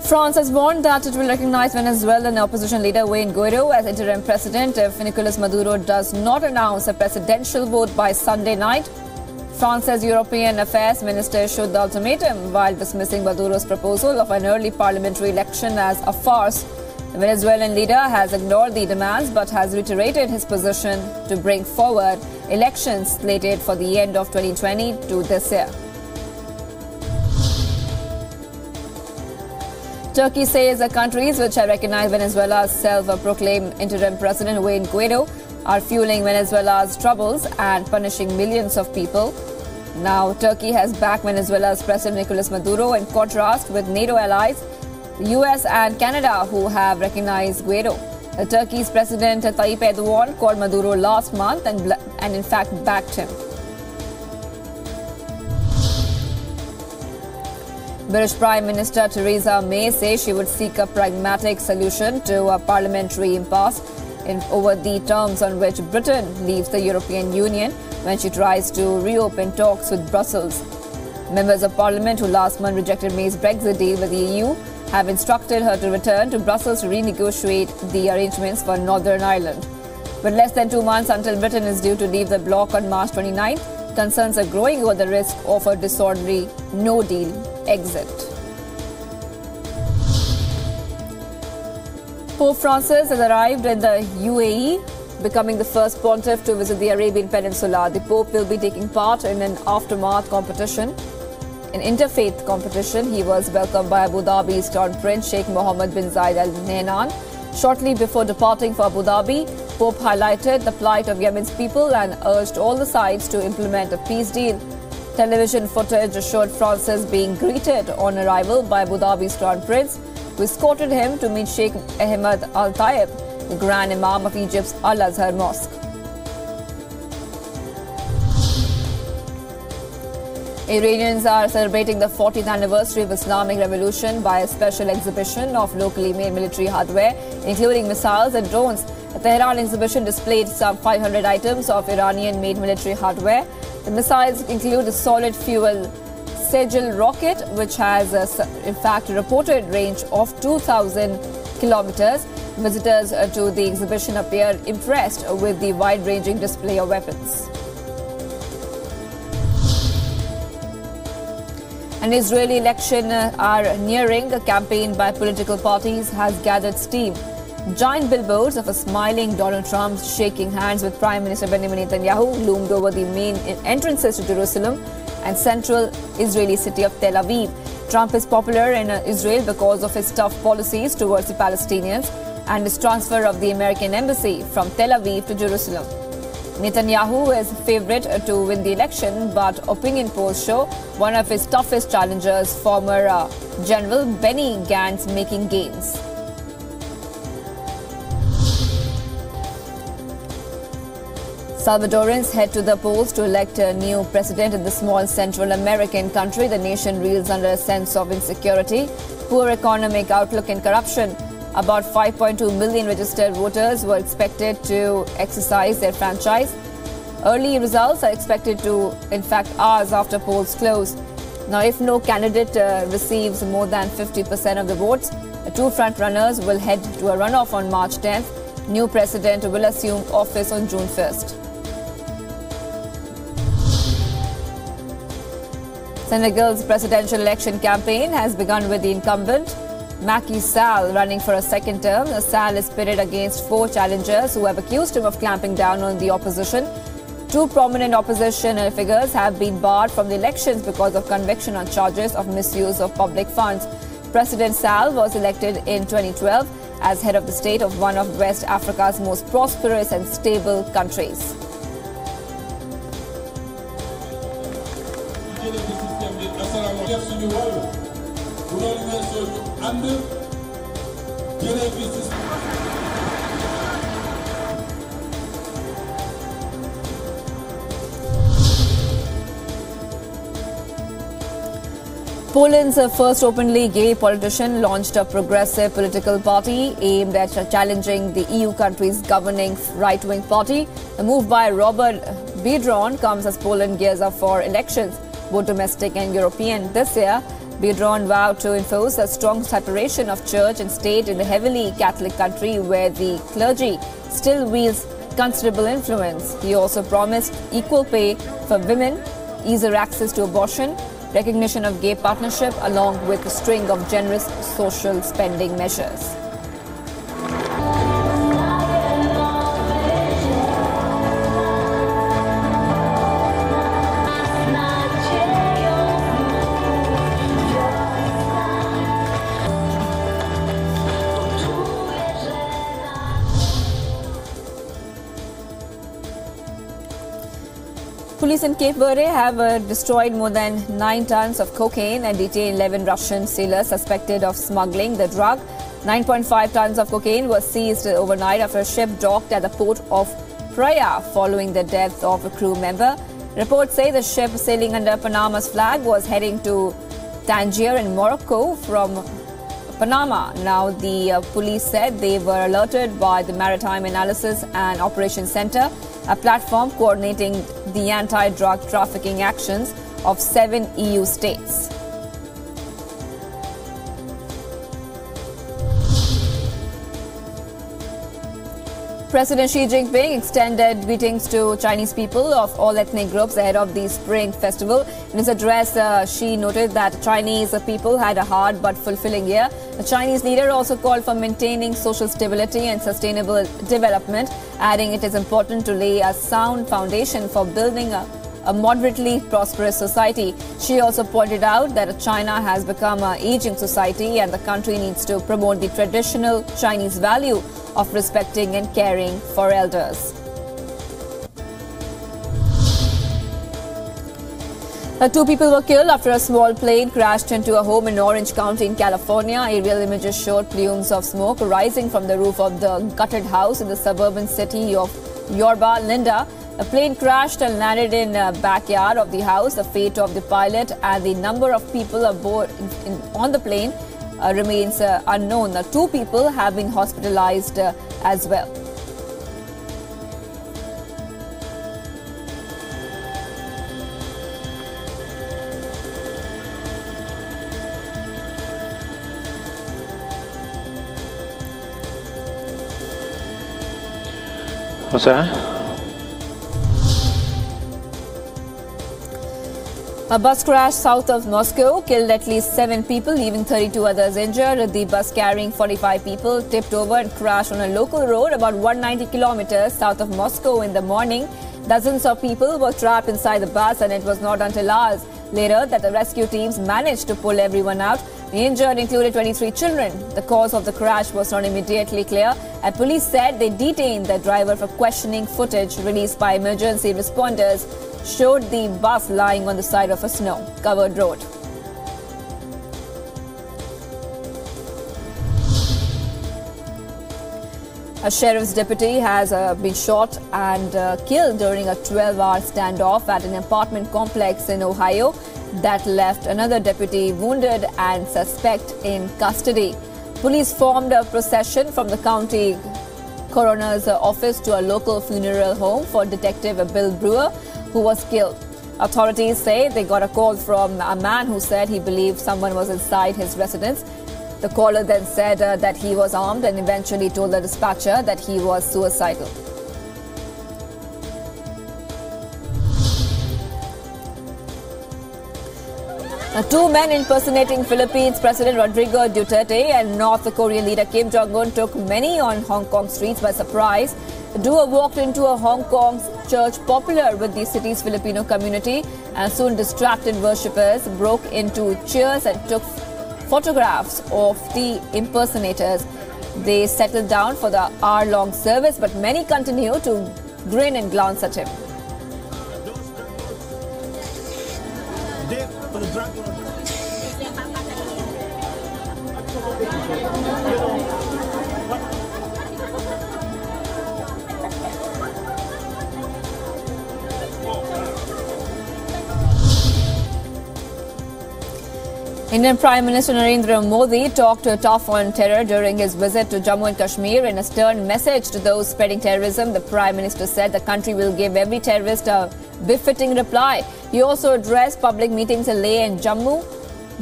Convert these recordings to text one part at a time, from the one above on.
France has warned that it will recognize Venezuelan opposition leader WION Guaido as interim president if Nicolas Maduro does not announce a presidential vote by Sunday night. France's European Affairs Minister issued the ultimatum while dismissing Maduro's proposal of an early parliamentary election as a farce. The Venezuelan leader has ignored the demands but has reiterated his position to bring forward elections slated for the end of 2020 to this year. Turkey says the countries which have recognized Venezuela's self-proclaimed interim president WION Guaido are fueling Venezuela's troubles and punishing millions of people. Now, Turkey has backed Venezuela's President Nicolas Maduro in contrast with NATO allies, the US and Canada, who have recognized Guaido. Turkey's President Tayyip Erdogan called Maduro last month and in fact backed him. British Prime Minister Theresa May says she would seek a pragmatic solution to a parliamentary impasse over the terms on which Britain leaves the European Union when she tries to reopen talks with Brussels. Members of Parliament who last month rejected May's Brexit deal with the EU have instructed her to return to Brussels to renegotiate the arrangements for Northern Ireland. With less than 2 months until Britain is due to leave the bloc on March 29th, concerns are growing over the risk of a disorderly no-deal exit. Pope Francis has arrived in the UAE, becoming the first pontiff to visit the Arabian Peninsula. The Pope will be taking part in an aftermath competition, an interfaith competition. He was welcomed by Abu Dhabi's Crown Prince Sheikh Mohammed bin Zayed Al Nahyan. Shortly before departing for Abu Dhabi, Pope highlighted the plight of Yemen's people and urged all the sides to implement a peace deal. Television footage showed Francis being greeted on arrival by Abu Dhabi's Crown Prince, who escorted him to meet Sheikh Ahmed Al Tayeb, the Grand Imam of Egypt's Al Azhar Mosque. Iranians are celebrating the 40th anniversary of Islamic Revolution by a special exhibition of locally made military hardware, including missiles and drones. The Tehran exhibition displayed some 500 items of Iranian-made military hardware. The missiles include a solid fuel Sejil rocket, which has in fact a reported range of 2,000 kilometers. Visitors to the exhibition appear impressed with the wide-ranging display of weapons. An Israeli election are nearing. A campaign by political parties has gathered steam. Giant billboards of a smiling Donald Trump shaking hands with Prime Minister Benjamin Netanyahu loomed over the main entrances to Jerusalem and central Israeli city of Tel Aviv. Trump is popular in Israel because of his tough policies towards the Palestinians and his transfer of the American embassy from Tel Aviv to Jerusalem. Netanyahu is favourite to win the election, but opinion polls show one of his toughest challengers, former General Benny Gantz, making gains. Salvadorans head to the polls to elect a new president in the small Central American country. The nation reels under a sense of insecurity, poor economic outlook and corruption. About 5.2 million registered voters were expected to exercise their franchise. Early results are expected to, in fact, hours after polls close. Now, if no candidate receives more than 50% of the votes, the two front-runners will head to a runoff on March 10th. New president will assume office on June 1st. Senegal's presidential election campaign has begun with the incumbent, Macky Sall, running for a second term. Sall is pitted against 4 challengers who have accused him of clamping down on the opposition. 2 prominent opposition figures have been barred from the elections because of conviction on charges of misuse of public funds. President Sall was elected in 2012 as head of the state of one of West Africa's most prosperous and stable countries. Poland's first openly gay politician launched a progressive political party aimed at challenging the EU country's governing right-wing party. The move by Robert Biedroń comes as Poland gears up for elections, both domestic and European, this year. WION vowed to enforce a strong separation of church and state in the heavily Catholic country where the clergy still wields considerable influence. He also promised equal pay for women, easier access to abortion, recognition of gay partnership, along with a string of generous social spending measures. Police in Cape Verde have destroyed more than 9 tons of cocaine and detained 11 Russian sailors suspected of smuggling the drug. 9.5 tons of cocaine was seized overnight after a ship docked at the port of Praia following the death of a crew member. Reports say the ship sailing under Panama's flag was heading to Tangier in Morocco from Panama. Now, the police said they were alerted by the Maritime Analysis and Operations Center, a platform coordinating the anti-drug trafficking actions of 7 EU states. President Xi Jinping extended greetings to Chinese people of all ethnic groups ahead of the Spring Festival. In his address, Xi noted that Chinese people had a hard but fulfilling year. The Chinese leader also called for maintaining social stability and sustainable development, adding it is important to lay a sound foundation for building a moderately prosperous society. Xi also pointed out that China has become an aging society and the country needs to promote the traditional Chinese value of respecting and caring for elders. Two people were killed after a small plane crashed into a home in Orange County in California. Aerial images showed plumes of smoke rising from the roof of the gutted house in the suburban city of Yorba Linda. A plane crashed and landed in the backyard of the house. The fate of the pilot and the number of people aboard on the plane remains unknown. 2 people have been hospitalized as well. What's that? A bus crash south of Moscow killed at least 7 people, leaving 32 others injured. The bus carrying 45 people tipped over and crashed on a local road about 190 kilometers south of Moscow in the morning. Dozens of people were trapped inside the bus, and it was not until hours later that the rescue teams managed to pull everyone out. The injured included 23 children. The cause of the crash was not immediately clear, and police said they detained the driver for questioning. Footage released by emergency responders showed the bus lying on the side of a snow-covered road. A sheriff's deputy has been shot and killed during a 12-hour standoff at an apartment complex in Ohio that left another deputy wounded and suspect in custody. Police formed a procession from the county coroner's office to a local funeral home for Detective Bill Brewer, who was killed. Authorities say they got a call from a man who said he believed someone was inside his residence. The caller then said that he was armed and eventually told the dispatcher that he was suicidal. Two men impersonating Philippines President Rodrigo Duterte and North Korean leader Kim Jong-un took many on Hong Kong streets by surprise. The duo walked into a Hong Kong church popular with the city's Filipino community, and soon distracted worshippers broke into cheers and took photographs of the impersonators. They settled down for the hour-long service, but many continue to grin and glance at him. Indian Prime Minister Narendra Modi talked tough on terror during his visit to Jammu and Kashmir. In a stern message to those spreading terrorism, the Prime Minister said the country will give every terrorist a befitting reply. He also addressed public meetings in Leh and Jammu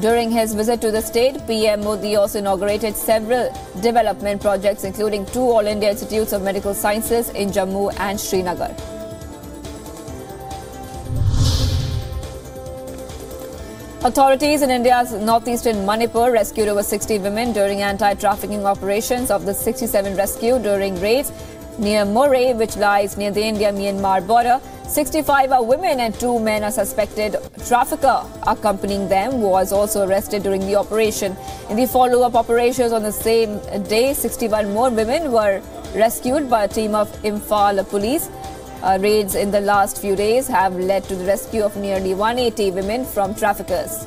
During his visit to the state, PM Modi also inaugurated several development projects, including 2 All India Institutes of Medical Sciences in Jammu and Srinagar. Authorities in India's northeastern Manipur rescued over 60 women during anti-trafficking operations. Of the 67 rescued during raids near Moreh, which lies near the India-Myanmar border, 65 are women and 2 men are suspected. Trafficker accompanying them was also arrested during the operation. In the follow-up operations on the same day, 61 more women were rescued by a team of Imphal police. Raids in the last few days have led to the rescue of nearly 180 women from traffickers.